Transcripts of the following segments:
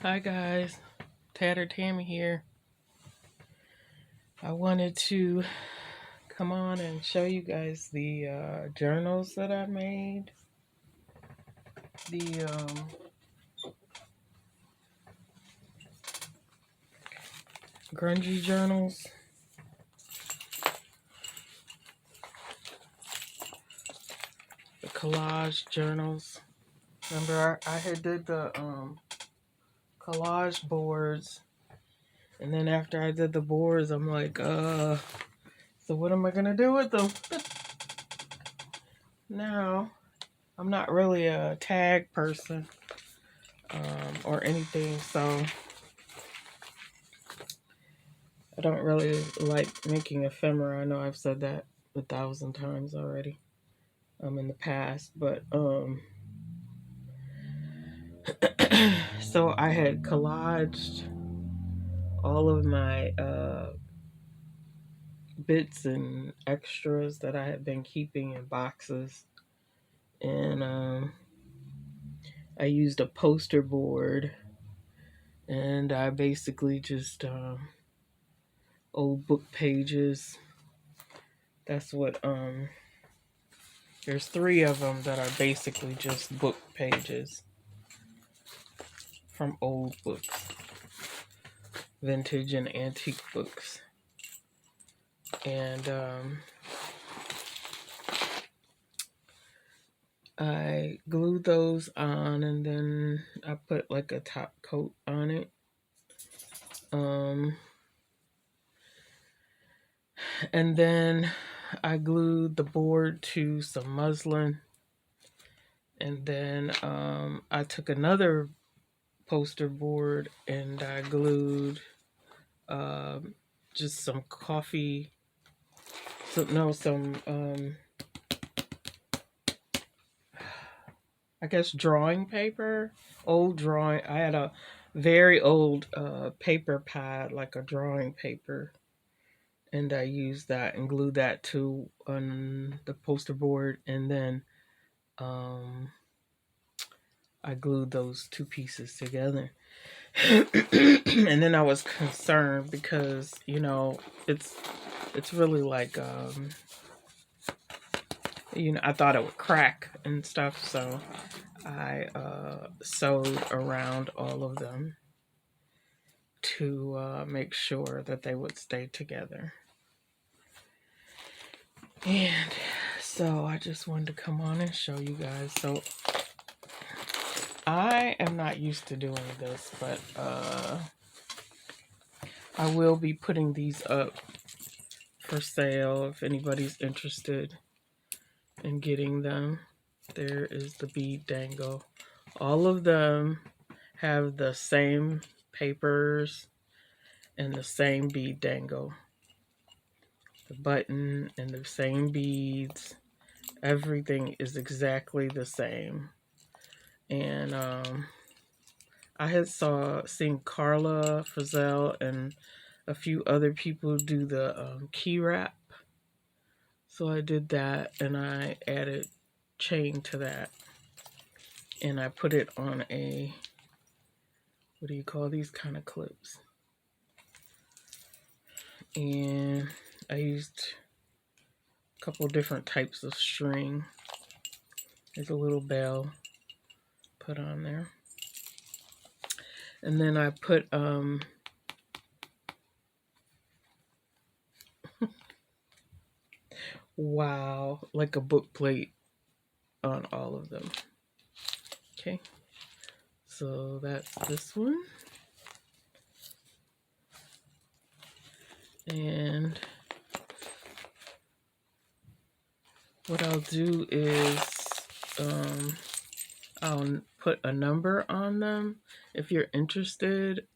Hi guys, Tattered Tammy here. I wanted to come on and show you guys the journals that I made. The Grungy Journals. The Collaged Journals. Remember I had did the collage boards, and then after I did the boards I'm like, so what am I gonna do with them? Now, I'm not really a tag person or anything, so I don't really like making ephemera. I know I've said that 1,000 times already in the past, but so I had collaged all of my bits and extras that I had been keeping in boxes, and I used a poster board, and I basically just old book pages. That's what there's 3 of them that are basically just book pages from old books, vintage and antique books. And I glued those on, and then I put like a top coat on it. And then I glued the board to some muslin. And then I took another poster board and I glued just some coffee, I guess drawing paper, old drawing. I had a very old paper pad, like a drawing paper, and I used that and glued that to on the poster board, and then I glued those 2 pieces together. And then I was concerned because, it's really like I thought it would crack and stuff, so I sewed around all of them to make sure that they would stay together. And so I just wanted to come on and show you guys. So I am not used to doing this, but I will be putting these up for sale if anybody's interested in getting them. There is the bead dangle. All of them have the same papers and the same bead dangle. The button and the same beads. Everything is exactly the same. And I had seen Carla Frizzell and a few other people do the key wrap. So I did that, and I added chain to that. And I put it on a, what do you call these kind of clips? And I used a couple different types of string. There's a little bell put on there. And then I put wow, like a book plate on all of them. Okay, so that's this one. And what I'll do is I'll put a number on them if you're interested.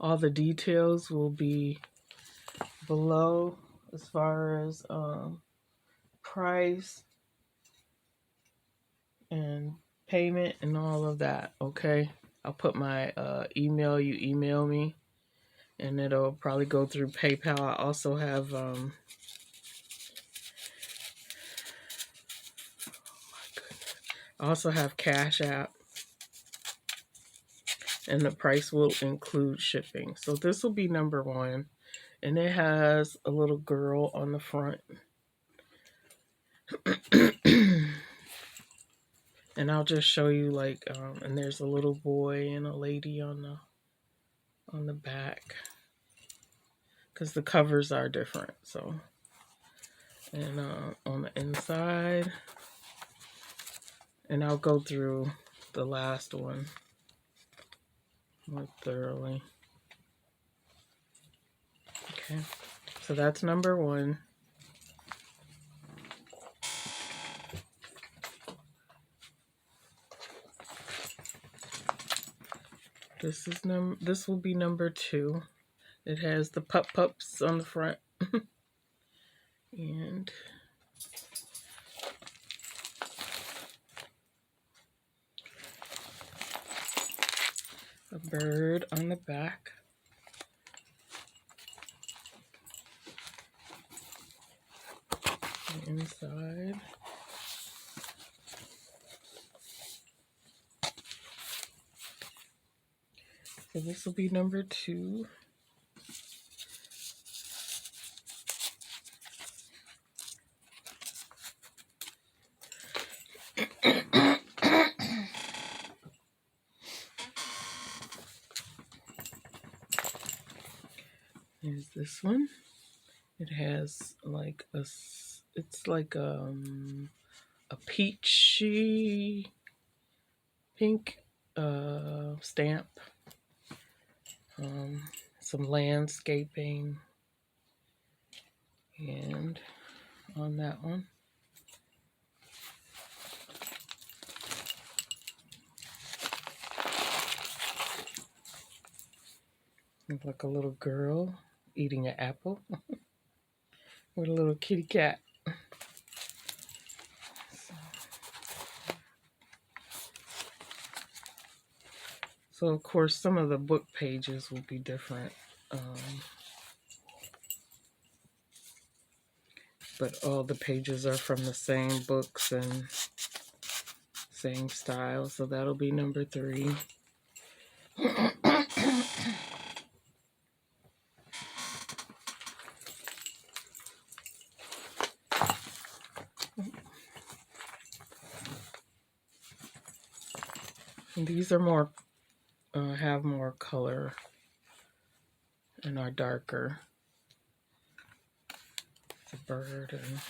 All the details will be below as far as price and payment and all of that. Okay, I'll put my email. You email me, and it'll probably go through PayPal. I also have Cash App. and the price will include shipping. So this will be number 1, and it has a little girl on the front. And I'll just show you like, and there's a little boy and a lady on the back, because the covers are different. So, and on the inside, and I'll go through the last one more thoroughly. Okay, so that's number 1. This will be number 2. It has the pups on the front. And a bird on the back. The inside. So this will be number 2. Here's this one. It has like it's like a peachy pink stamp. Some landscaping, and on that one, looks like a little girl eating an apple with a little kitty cat. So of course some of the book pages will be different, but all the pages are from the same books and same style. So that'll be number 3. And these are more, have more color and are darker. It's a bird and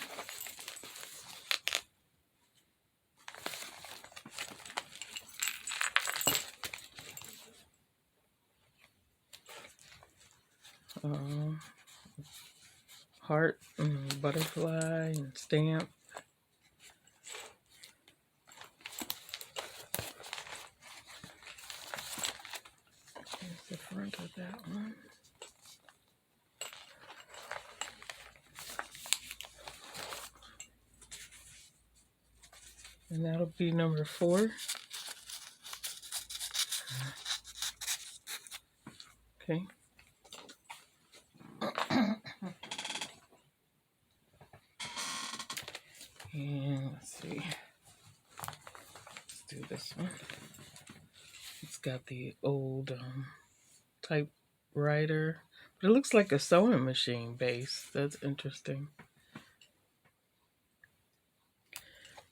heart and butterfly and stamp. Here's the front of that one. And that'll be number 4. Okay. And let's see. Let's do this one. It's got the old typewriter, but it looks like a sewing machine base. That's interesting.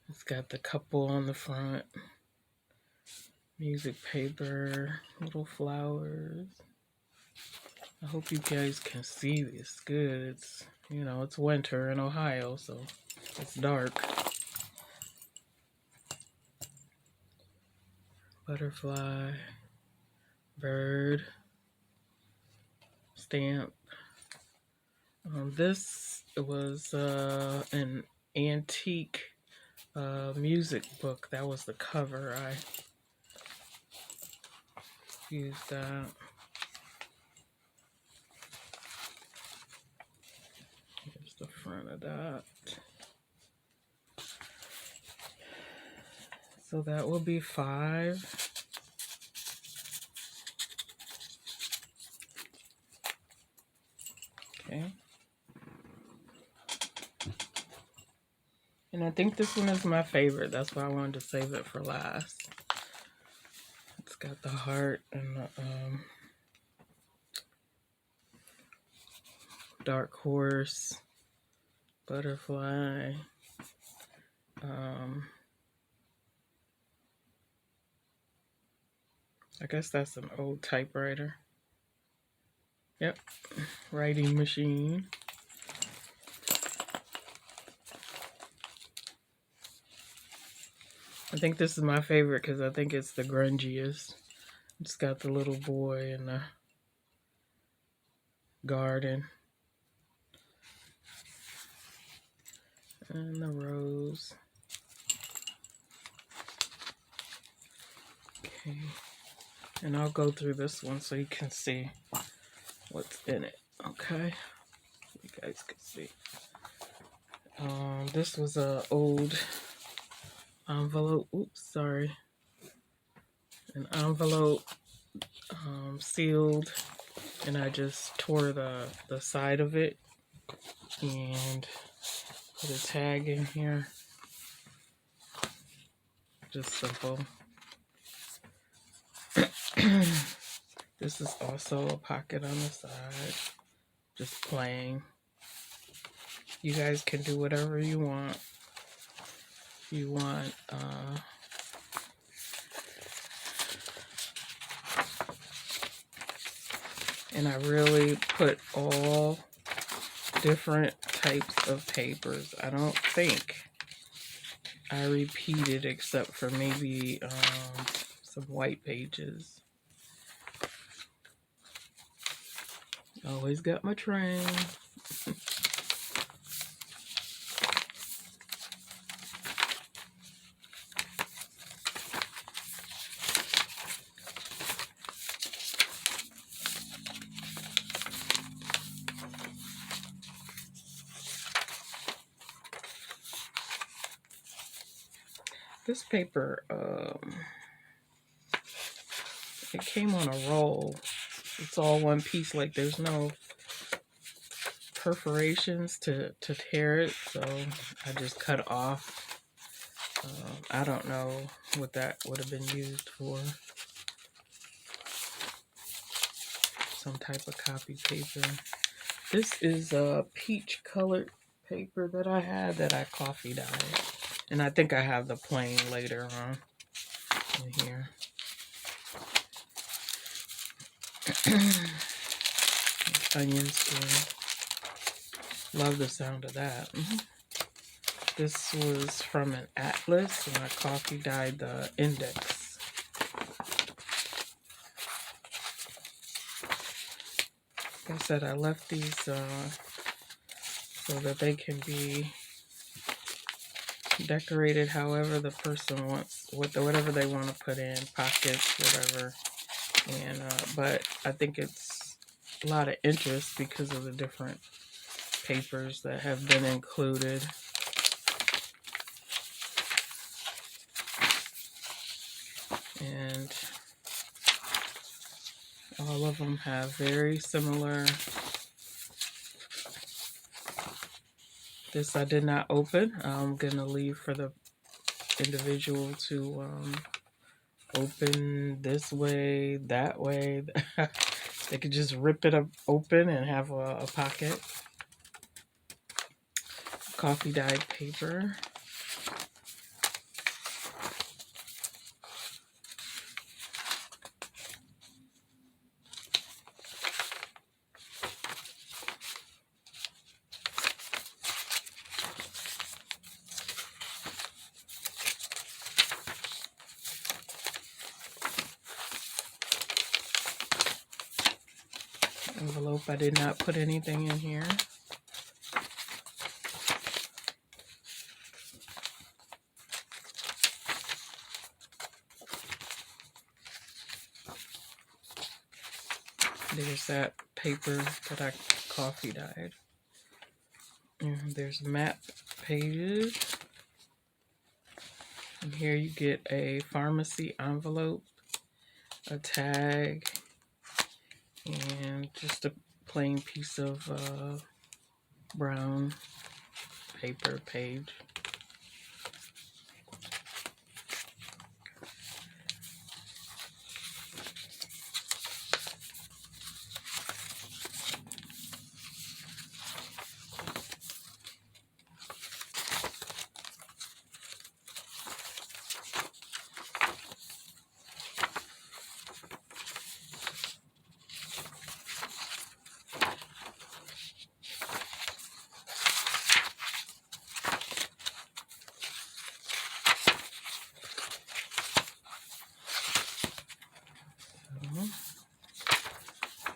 It's got the couple on the front, music paper, little flowers. I hope you guys can see this good. It's, you know, it's winter in Ohio, so it's dark. Butterfly, bird, stamp. This was an antique music book. That was the cover. I used that. Here's the front of that. So that will be 5. Okay. And I think this one is my favorite. That's why I wanted to save it for last. It's Got the heart and the dark horse, butterfly. I guess that's an old typewriter. Yep, writing machine. I think this is my favorite because I think it's the grungiest. It's got the little boy in the garden. And the rose. Okay. And I'll go through this one so you can see what's in it. Okay. You guys can see. This was a old envelope. Oops, sorry. An envelope sealed, and I just tore the side of it and put a tag in here. Just simple. This is also a pocket on the side, just plain. You guys can do whatever you want. You want and I really put all different types of papers. I don't think I repeated except for maybe some white pages. Always got my train. This paper, it came on a roll. It's all one piece, like there's no perforations to tear it, so I just cut off. I don't know what that would have been used for. Some type of copy paper. This is a peach colored paper that I had that I coffee dyed. And I think I have the plain later on in here. Onion skin. Love the sound of that. This was from an atlas, and I coffee dyed the index. Like I said, I left these so that they can be decorated however the person wants, whatever they want to put in, pockets, whatever. And but I think it's a lot of interest because of the different papers that have been included. And all of them have very similar. This I did not open. I'm gonna leave for the individual to open this way, that way. They could just rip it up open and have a pocket. Coffee dyed paper. Envelope. I did not put anything in here. There's that paper that I coffee dyed. And there's map pages. And here you get a pharmacy envelope, a tag, and just a plain piece of brown paper page.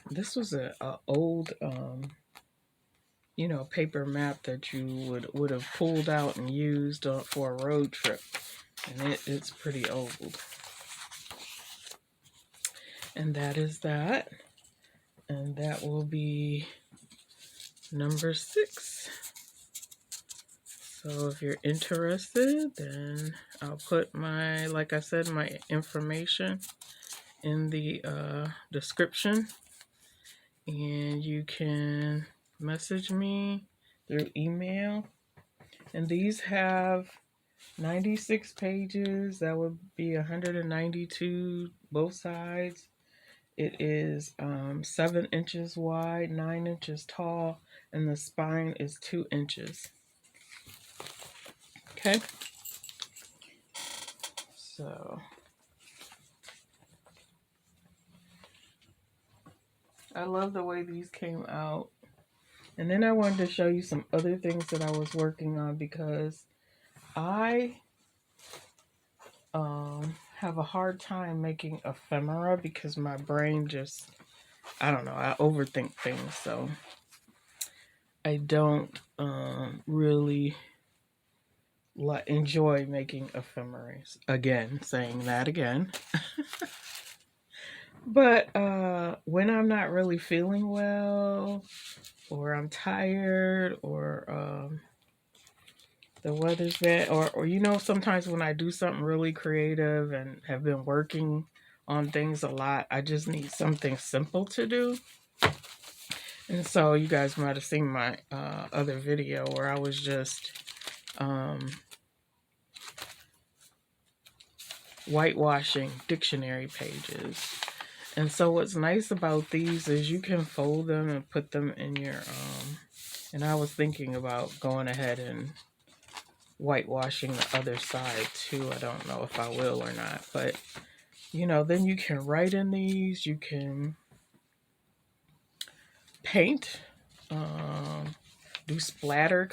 This was a old, paper map that you would have pulled out and used for a road trip, and it's pretty old. And that is that, and that will be number 6. So if you're interested, then I'll put like I said, my information in the description, and you can message me through email. And these have 96 pages. That would be 192 both sides. It is 7 inches wide, 9 inches tall, and the spine is 2 inches. Okay. So I love the way these came out. And then I wanted to show you some other things that I was working on, because I have a hard time making ephemera because my brain just, I don't know, I overthink things. So I don't really enjoy making ephemeras. Again, saying that again. But when I'm not really feeling well, or I'm tired, or the weather's bad, or sometimes when I do something really creative and have been working on things a lot, I just need something simple to do. And so you guys might have seen my other video where I was just whitewashing dictionary pages. And so what's nice about these is you can fold them and put them in your, and I was thinking about going ahead and whitewashing the other side too. I don't know if I will or not, but then you can write in these, you can paint, do splatter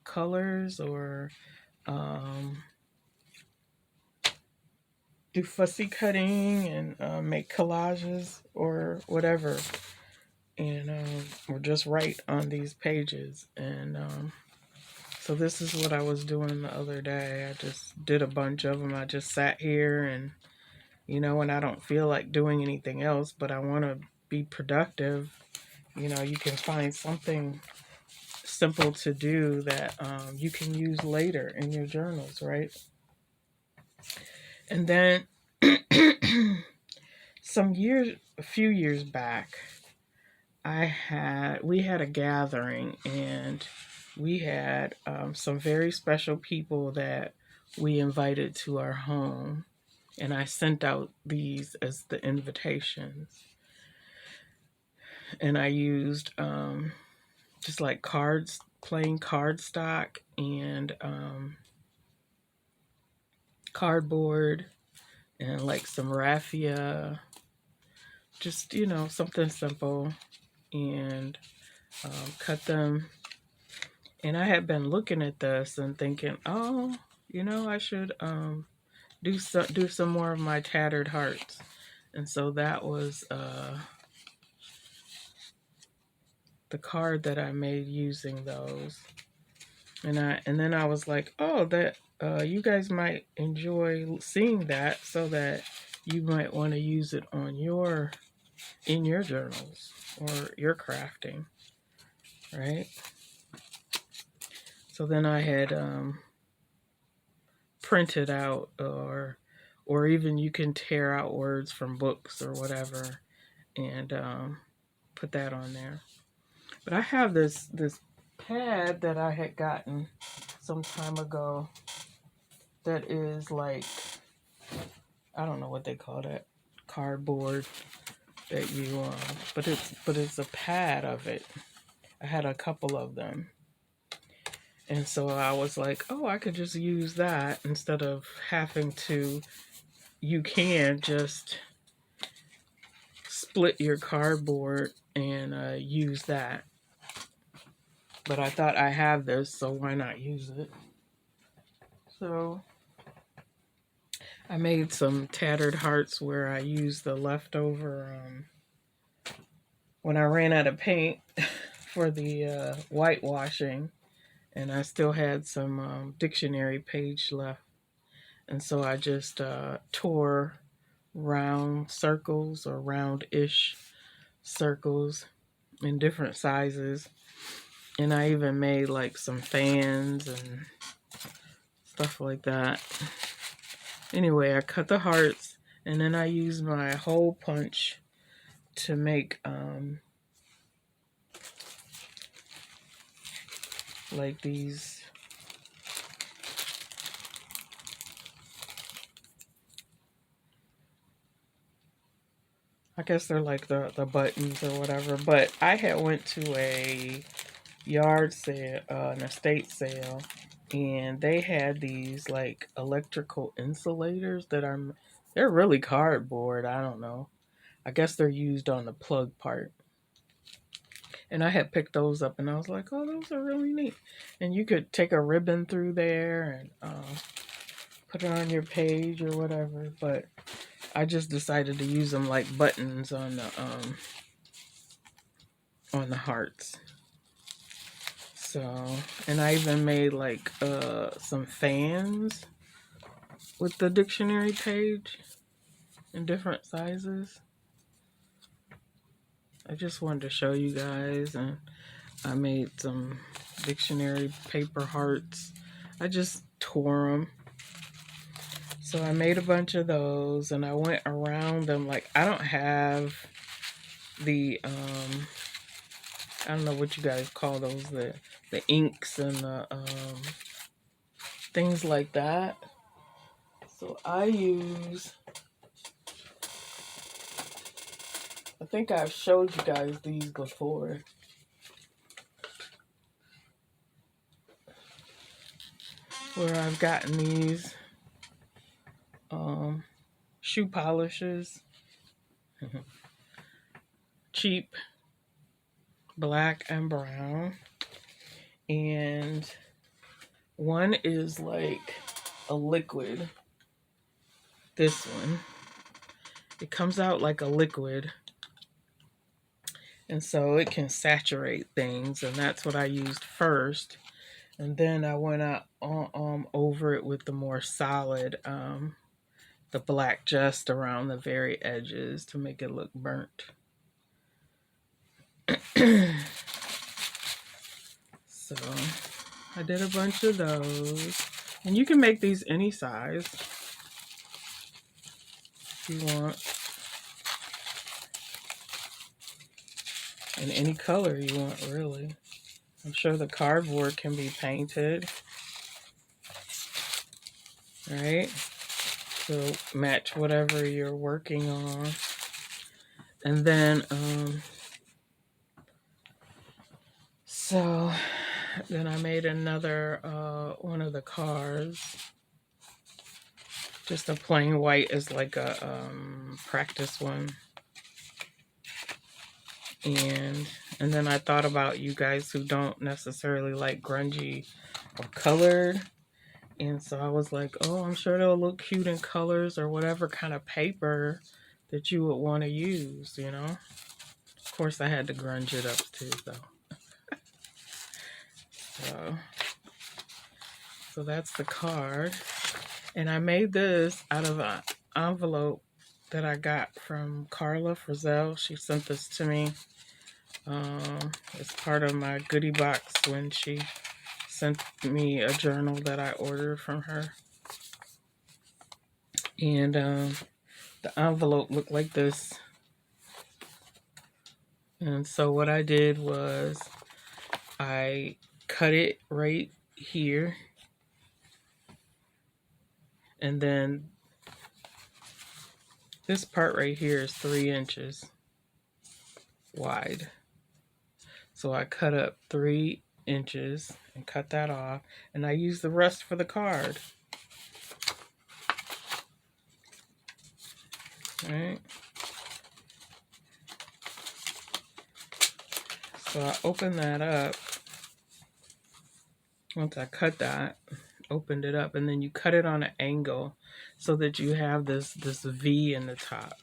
colors, or do fussy cutting and make collages or whatever, and or just write on these pages. And so this is what I was doing the other day. I just did a bunch of them. I just sat here, and when I don't feel like doing anything else, but I want to be productive, you can find something simple to do that you can use later in your journals, right? And then a few years back, we had a gathering, and we had some very special people that we invited to our home, and I sent out these as the invitations. And I used just like plain cardstock, and cardboard, and like some raffia, just something simple, and cut them. And I had been looking at this and thinking, oh, I should do some more of my tattered hearts. And so that was the card that I made using those. And then I was like, oh, that you guys might enjoy seeing that, so that you might want to use it in your journals or your crafting, right? So then I had printed out, or even you can tear out words from books or whatever, and put that on there. But I have this pad that I had gotten some time ago that is like, I don't know what they call that, cardboard that you but it's a pad of it. I had a couple of them, and so I was like, oh, I could just use that instead of having to. You can just split your cardboard and use that. But I thought, I have this, so why not use it? So I made some tattered hearts where I used the leftover, when I ran out of paint for the whitewashing, and I still had some dictionary page left. And so I just tore round circles or round-ish circles in different sizes. And I even made like some fans and stuff like that. Anyway, I cut the hearts, and then I used my hole punch to make like these. I guess they're like the buttons or whatever. But I had went to a yard sale, an estate sale, and they had these like electrical insulators that they're really cardboard. I don't know. I guess they're used on the plug part. And I had picked those up, and I was like, oh, those are really neat. And you could take a ribbon through there and put it on your page or whatever. But I just decided to use them like buttons on the hearts. So, and I even made like some fans with the dictionary page in different sizes. I just wanted to show you guys, and I made some dictionary paper hearts. I just tore them. So I made a bunch of those, and I went around them. Like, I don't have the, I don't know what you guys call those, the inks and the things like that. So I think I've showed you guys these before. Where I've gotten these shoe polishers. Cheap, black and brown. And one is like a liquid. This one. It comes out like a liquid. And so it can saturate things, and that's what I used first. And then I went out over it with the more solid, the black just around the very edges to make it look burnt. So I did a bunch of those. And you can make these any size if you want. And any color you want, really. I'm sure the cardboard can be painted. Right? So match whatever you're working on. And then, so then I made another, one of the cars. Just a plain white is like a practice one. And then I thought about you guys who don't necessarily like grungy or colored. And so I was like, oh, I'm sure they'll look cute in colors or whatever kind of paper that you would want to use, you know. Of course, I had to grunge it up too, though. So that's the card. And I made this out of an envelope that I got from Carla Frizzell. She sent this to me. It's part of my goodie box when she sent me a journal that I ordered from her. And the envelope looked like this. And so what I did was I cut it right here. And then this part right here is 3 inches wide. So I cut up 3 inches and cut that off. And I used the rest for the card. Alright. So I opened that up. Once I cut that, opened it up, and then you cut it on an angle. so that you have this V in the top.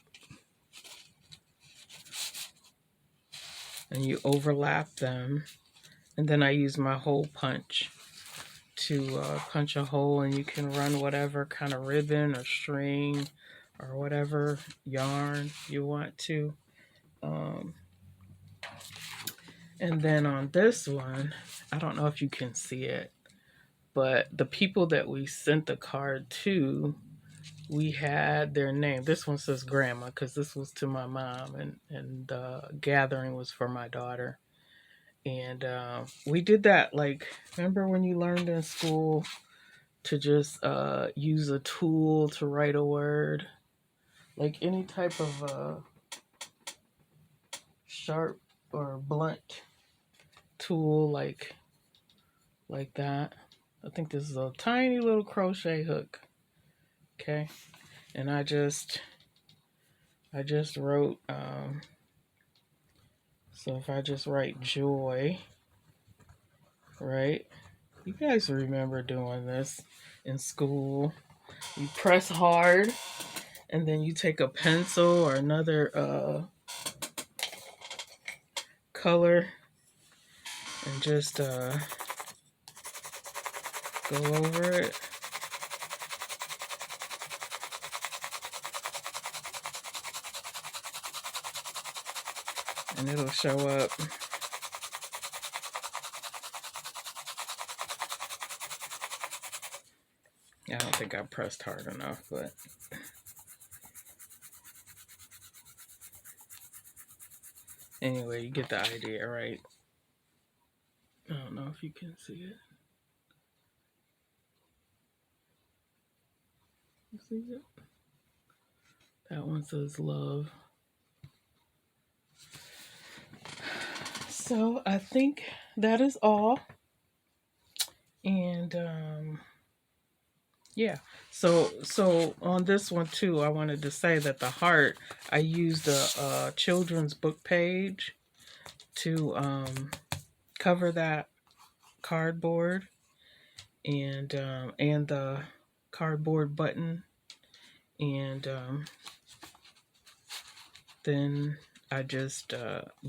And you overlap them. And then I use my hole punch to punch a hole, and you can run whatever kind of ribbon or string or whatever yarn you want to. And then on this one, I don't know if you can see it, but the people that we sent the card to, we had their name. This one says grandma because this was to my mom, and the gathering was for my daughter. And we did that, like, remember when you learned in school to just use a tool to write a word? Like any type of sharp or blunt tool, like that. I think this is a tiny little crochet hook. Okay. And I just wrote, so if I just write joy, right? You guys remember doing this in school. You press hard, and then you take a pencil or another color and just go over it. And it'll show up. I don't think I pressed hard enough, but anyway, you get the idea, right? I don't know if you can see it. You see it? That one says love. So I think that is all. And yeah. So on this one too, I wanted to say that the heart, I used a children's book page to cover that cardboard, and the cardboard button, and then I just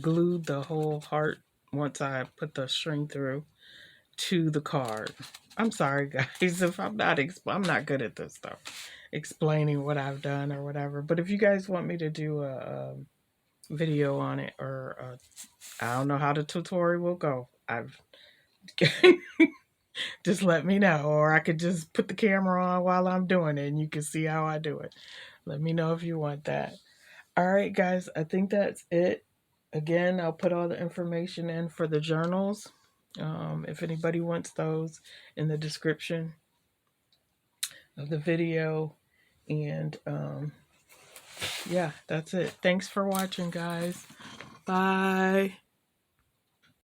glued the whole heart once I put the string through to the card. I'm sorry, guys, if I'm not good at this stuff, explaining what I've done or whatever. But if you guys want me to do a video on it, or I don't know how the tutorial will go, I've just let me know, or I could just put the camera on while I'm doing it, and you can see how I do it. Let me know if you want that. All right, guys, I think that's it. Again, I'll put all the information in for the journals, if anybody wants those, in the description of the video. And yeah, that's it. Thanks for watching, guys. Bye.